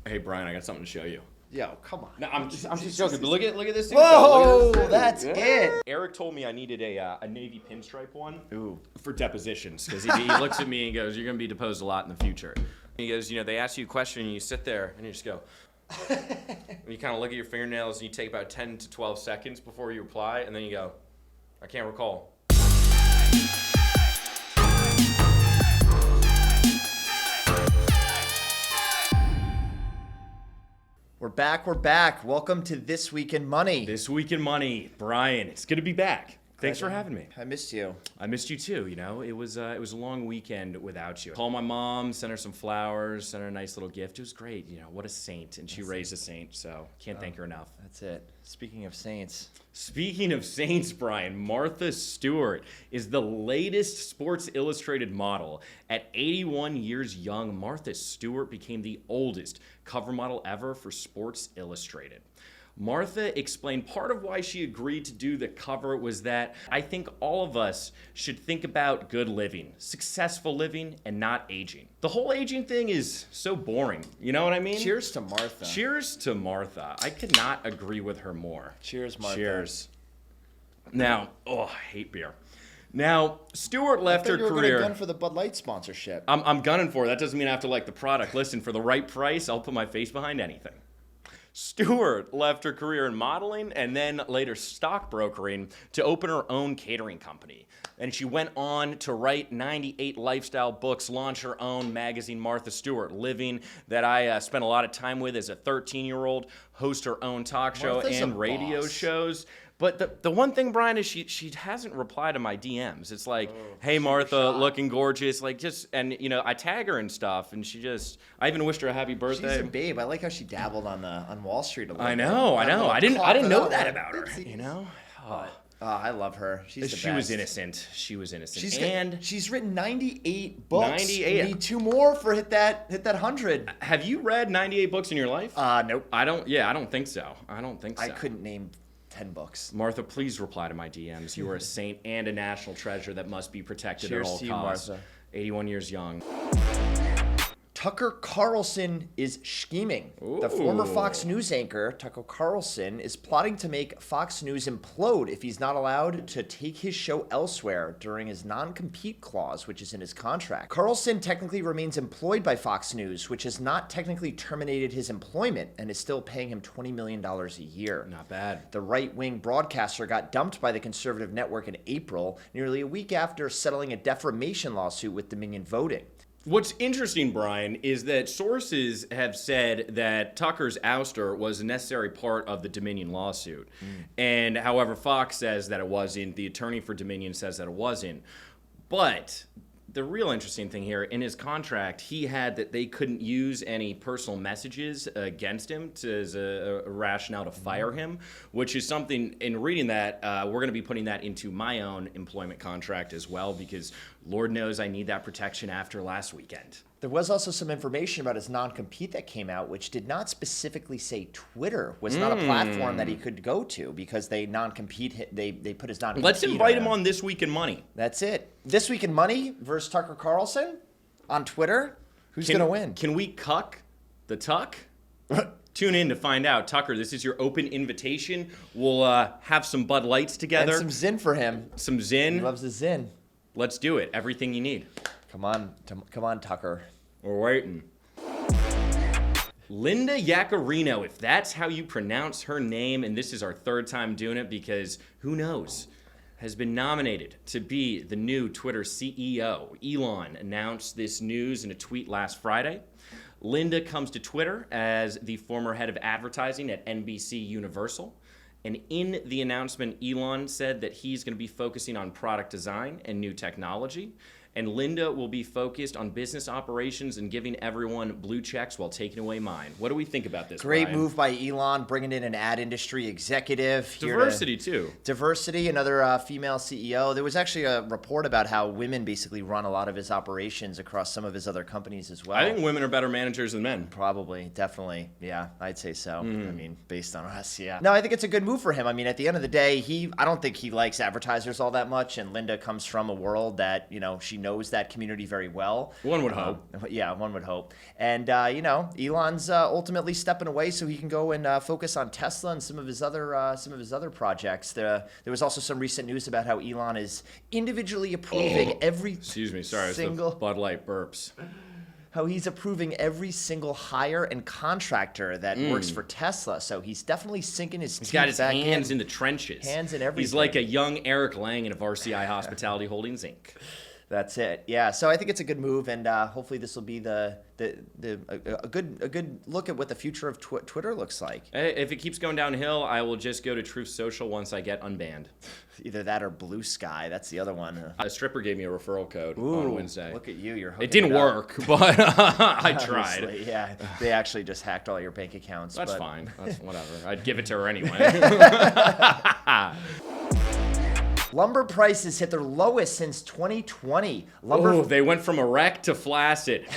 Hey Brian, I got something to show you. Yo, come on. No, I'm just joking. But look at this thing. Whoa, Look at this thing. that's it. Eric told me I needed a navy pinstripe one. Ooh. For depositions, because he looks at me and goes, "You're gonna be deposed a lot in the future." He goes, they ask you a question and you sit there and you just go, and you kind of look at your fingernails and you take about 10 to 12 seconds before you reply, and then you go, "I can't recall." We're back. Welcome to This Week in Money. This Week in Money, Brian. It's good to be back. Thanks for having me. I missed you. I missed you too. It was a long weekend without you. Called my mom, sent her some flowers, sent her a nice little gift. It was great. What a saint, and she raised a saint. So can't thank her enough. That's it. Speaking of saints, Brian, Martha Stewart is the latest Sports Illustrated model. At 81 years young, Martha Stewart became the oldest cover model ever for Sports Illustrated. Martha explained part of why she agreed to do the cover was that I think all of us should think about good living, successful living, and not aging. The whole aging thing is so boring. You know what I mean? cheers to Martha. Cheers to Martha. I could not agree with her more. Cheers, Martha. Cheers. Now, I hate beer. Now, Stewart left her you were career. gonna gun for the Bud Light sponsorship. I'm gunning for it. That doesn't mean I have to like the product. Listen, for the right price, I'll put my face behind anything. Stewart left her career in modeling and then later stockbrokering to open her own catering company. And she went on to write 98 lifestyle books, launch her own magazine, Martha Stewart Living, that I spent a lot of time with as a 13-year-old, host her own talk show Martha's and a radio boss. shows. But the one thing, Brian, is she hasn't replied to my DMs. It's like, hey, Martha, looking gorgeous. I tag her and stuff, and I even wished her a happy birthday. She's a babe. I like how she dabbled on Wall Street a little bit. I know. I didn't know that about her. I love her. She's the best. She was innocent. She's written 98 books. 98. We need 2 more for hit that 100. Have you read 98 books in your life? Nope. I don't think so. I couldn't name 10 books. Martha, please reply to my DMs. You are a saint and a national treasure that must be protected Cheers at all to you, costs. Martha. 81 years young. Tucker Carlson is scheming. The former Fox News anchor, Tucker Carlson, is plotting to make Fox News implode if he's not allowed to take his show elsewhere during his non-compete clause, which is in his contract. Carlson technically remains employed by Fox News, which has not technically terminated his employment and is still paying him $20 million a year. Not bad. The right-wing broadcaster got dumped by the conservative network in April, nearly a week after settling a defamation lawsuit with Dominion Voting. What's interesting, Brian, is that sources have said that Tucker's ouster was a necessary part of the Dominion lawsuit. And however, Fox says that it wasn't. The attorney for Dominion says that it wasn't. But the real interesting thing here, in his contract, he had that they couldn't use any personal messages against him as a rationale to fire him, which is something, in reading that, we're going to be putting that into my own employment contract as well, because Lord knows I need that protection after last weekend. There was also some information about his non-compete that came out, which did not specifically say Twitter was not a platform that he could go to because they non-compete. They put his non-compete. Let's invite him on This Week in Money. That's it. This Week in Money versus Tucker Carlson on Twitter. Who's going to win? Can we cuck the Tuck? Tune in to find out. Tucker, this is your open invitation. We'll have some Bud Lights together. And some Zyn for him. Some Zyn. He loves the Zyn. Let's do it. Everything you need. Come on, Tucker. We're waiting. Linda Yaccarino, if that's how you pronounce her name, and this is our 3rd time doing it because who knows, has been nominated to be the new Twitter CEO. Elon announced this news in a tweet last Friday. Linda comes to Twitter as the former head of advertising at NBC Universal. And in the announcement, Elon said that he's going to be focusing on product design and new technology. And Linda will be focused on business operations and giving everyone blue checks while taking away mine. What do we think about this, Great Brian? move by Elon, bringing in an ad industry executive. Diversity, too. Diversity, another female CEO. There was actually a report about how women basically run a lot of his operations across some of his other companies as well. I think women are better managers than men. Probably, definitely. Yeah, I'd say so. I mean, based on us, yeah. No, I think it's a good move for him. I mean, at the end of the day, I don't think he likes advertisers all that much, and Linda comes from a world that, she knows that community very well. One would hope. Yeah, one would hope. And, Elon's ultimately stepping away so he can go and focus on Tesla and some of his other projects. There was also some recent news about how Elon is individually approving every Excuse me, sorry, single... it's the Bud Light burps. How he's approving every single hire and contractor that works for Tesla. So he's definitely sinking his teeth He's got his back hands in the trenches. Hands in everything. He's like a young Eric Lang of RCI Hospitality Holdings, Inc. That's it. Yeah. So I think it's a good move, and hopefully this will be a good look at what the future of Twitter looks like. If it keeps going downhill, I will just go to Truth Social once I get unbanned. Either that or Blue Sky. That's the other one. A stripper gave me a referral code on Wednesday. Look at you. You're hooking It didn't work, but I tried. Obviously, yeah. They actually just hacked all your bank accounts. That's fine. That's whatever. I'd give it to her anyway. Lumber prices hit their lowest since 2020. They went from erect to flaccid.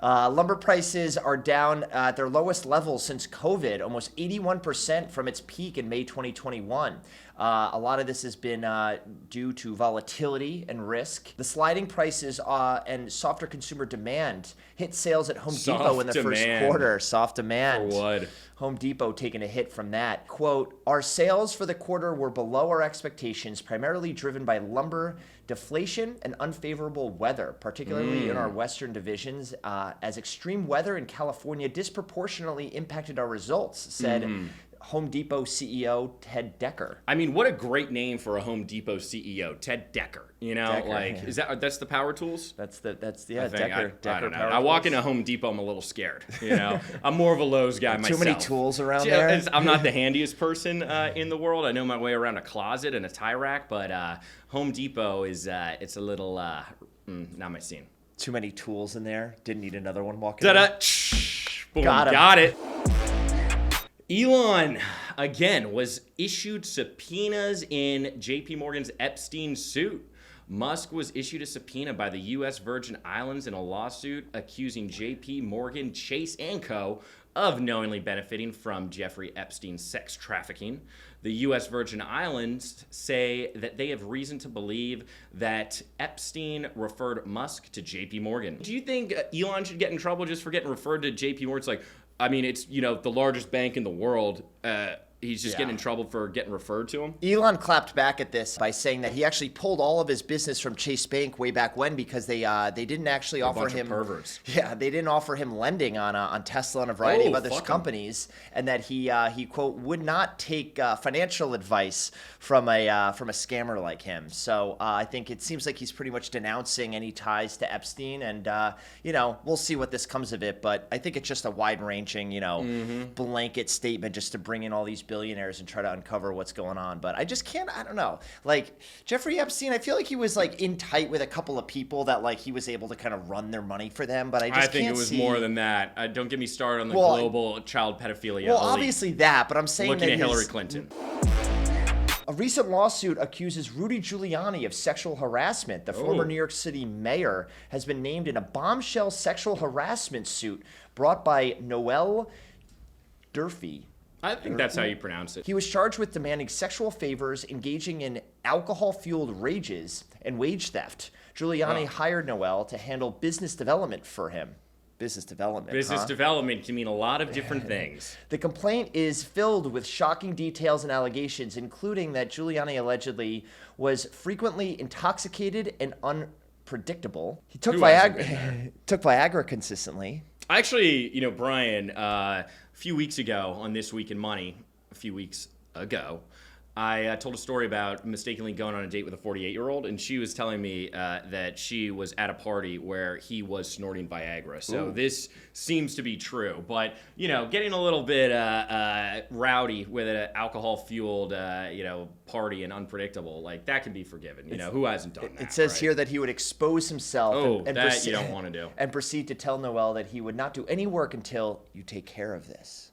Lumber prices are down at their lowest level since COVID, almost 81% from its peak in May 2021. A lot of this has been due to volatility and risk. The sliding prices and softer consumer demand hit sales at Home Depot in the first quarter. Soft demand. For what? Home Depot taking a hit from that. Quote, our sales for the quarter were below our expectations, primarily driven by lumber deflation and unfavorable weather, particularly in our western divisions, as extreme weather in California disproportionately impacted our results, said Home Depot CEO Ted Decker. I mean, what a great name for a Home Depot CEO, Ted Decker. You know, that's the power tools? That's Decker. I don't know. I walk into Home Depot, I'm a little scared. You know, I'm more of a Lowe's guy myself. Too many tools around there. I'm not the handiest person in the world. I know my way around a closet and a tie rack, but Home Depot is it's a little not my scene. Too many tools in there. Didn't need another one walking. Ta-da! Boom, got it. Elon, again, was issued subpoenas in JP Morgan's Epstein suit. Musk was issued a subpoena by the U.S. Virgin Islands in a lawsuit accusing JP Morgan, Chase & Co. of knowingly benefiting from Jeffrey Epstein's sex trafficking. The U.S. Virgin Islands say that they have reason to believe that Epstein referred Musk to JP Morgan. Do you think Elon should get in trouble just for getting referred to JP Morgan? It's like, I mean, it's, the largest bank in the world. He's just getting in trouble for getting referred to him. Elon clapped back at this by saying that he actually pulled all of his business from Chase Bank way back when because they didn't actually offer him perverts. Yeah, they didn't offer him lending on Tesla and a variety of other companies, and that he quote would not take financial advice from a scammer like him. So I think it seems like he's pretty much denouncing any ties to Epstein, and we'll see what this comes of it. But I think it's just a wide-ranging blanket statement just to bring in all these billionaires and try to uncover what's going on. But I just can't, I don't know. Like, Jeffrey Epstein, I feel like he was, like, in tight with a couple of people that, like, he was able to kind of run their money for them. But I think it was more than that. Don't get me started on the global child pedophilia. Well, obviously that, but I'm saying looking at Hillary Clinton. A recent lawsuit accuses Rudy Giuliani of sexual harassment. The former New York City mayor has been named in a bombshell sexual harassment suit brought by Noel Durfee. I think that's how you pronounce it. He was charged with demanding sexual favors, engaging in alcohol-fueled rages, and wage theft. Giuliani hired Noel to handle business development for him. Business development. Business development can mean a lot of different things. The complaint is filled with shocking details and allegations, including that Giuliani allegedly was frequently intoxicated and unpredictable. He took Viagra consistently. Actually, Brian, a few weeks ago on This Week in Money, I told a story about mistakenly going on a date with a 48-year-old, and she was telling me that she was at a party where he was snorting Viagra. So this seems to be true. But, getting a little bit rowdy with an alcohol-fueled, party and unpredictable, like, that can be forgiven. Who hasn't done that? It says here that he would expose himself and that you don't want to do. And proceed to tell Noel that he would not do any work until you take care of this.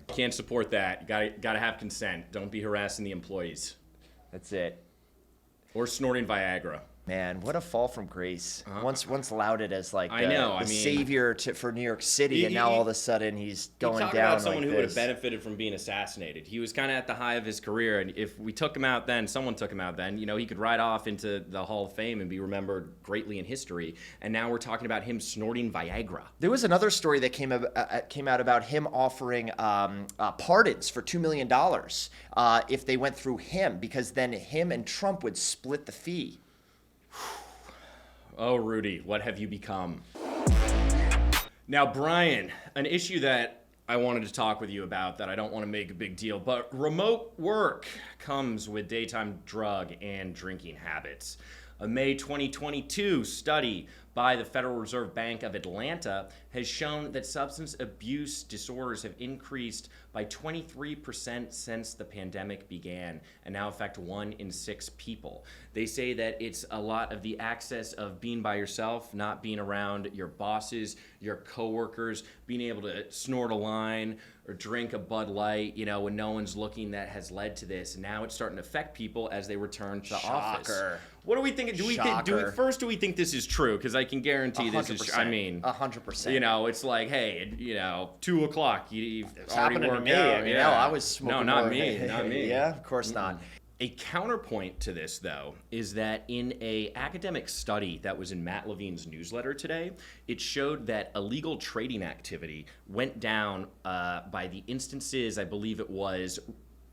Can't support that. You gotta have consent. Don't be harassing the employees. That's it. Or snorting Viagra. Man, what a fall from grace. Once lauded as like I know, the savior for New York City, and now all of a sudden he's going down about someone like who would this. have benefited from being assassinated. He was kind of at the high of his career, and if we took him out then, someone took him out then, he could ride off into the Hall of Fame and be remembered greatly in history. And now we're talking about him snorting Viagra. There was another story that came out about him offering pardons for $2 million if they went through him, because then him and Trump would split the fee. Oh, Rudy, what have you become? Now, Brian, an issue that I wanted to talk with you about that I don't want to make a big deal, but remote work comes with daytime drug and drinking habits. A May 2022 study by the Federal Reserve Bank of Atlanta has shown that substance abuse disorders have increased by 23% since the pandemic began and now affect 1 in 6 people. They say that it's a lot of the access of being by yourself, not being around your bosses, your coworkers, being able to snort a line or drink a Bud Light, when no one's looking, that has led to this. And now it's starting to affect people as they return to the office. What do we think? Do we think this is true? Because I can guarantee 100%. This is. 100%. It's like, hey, 2:00. You've It's already happening to worked me. out. Yeah. I was smoking. No, not more. me. Not me. Yeah, of course not. A counterpoint to this, though, is that in an academic study that was in Matt Levine's newsletter today, it showed that illegal trading activity went down by the instances, I believe it was,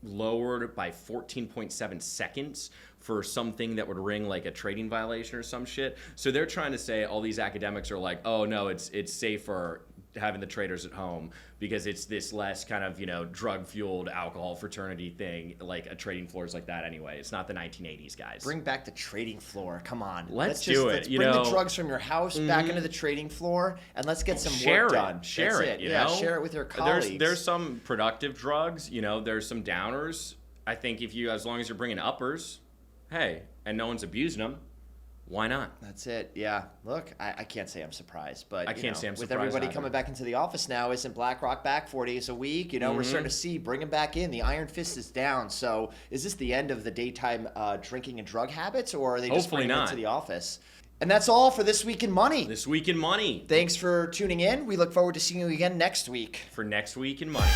lowered by 14.7 seconds for something that would ring like a trading violation or some shit. So they're trying to say, all these academics are like, oh no, it's safer having the traders at home because it's this less kind of, drug-fueled alcohol fraternity thing. Like a trading floor is like that anyway. It's not the 1980s, guys. Bring back the trading floor. Come on. Let's bring the drugs from your house back into the trading floor, and let's get some work done. Share it. Share it with your colleagues. There's some productive drugs. There's some downers. I think as long as you're bringing uppers, hey, and no one's abusing them, why not? That's it. Yeah. Look, I can't say I'm surprised, but I can't say I'm surprised with everybody either. coming back into the office now, isn't BlackRock back 4 days a week? We're starting to see bring them back in. The iron fist is down. So is this the end of the daytime drinking and drug habits, or are they just bringing it into the office? And that's all for This Week in Money. This Week in Money. Thanks for tuning in. We look forward to seeing you again next week. For Next Week in Money.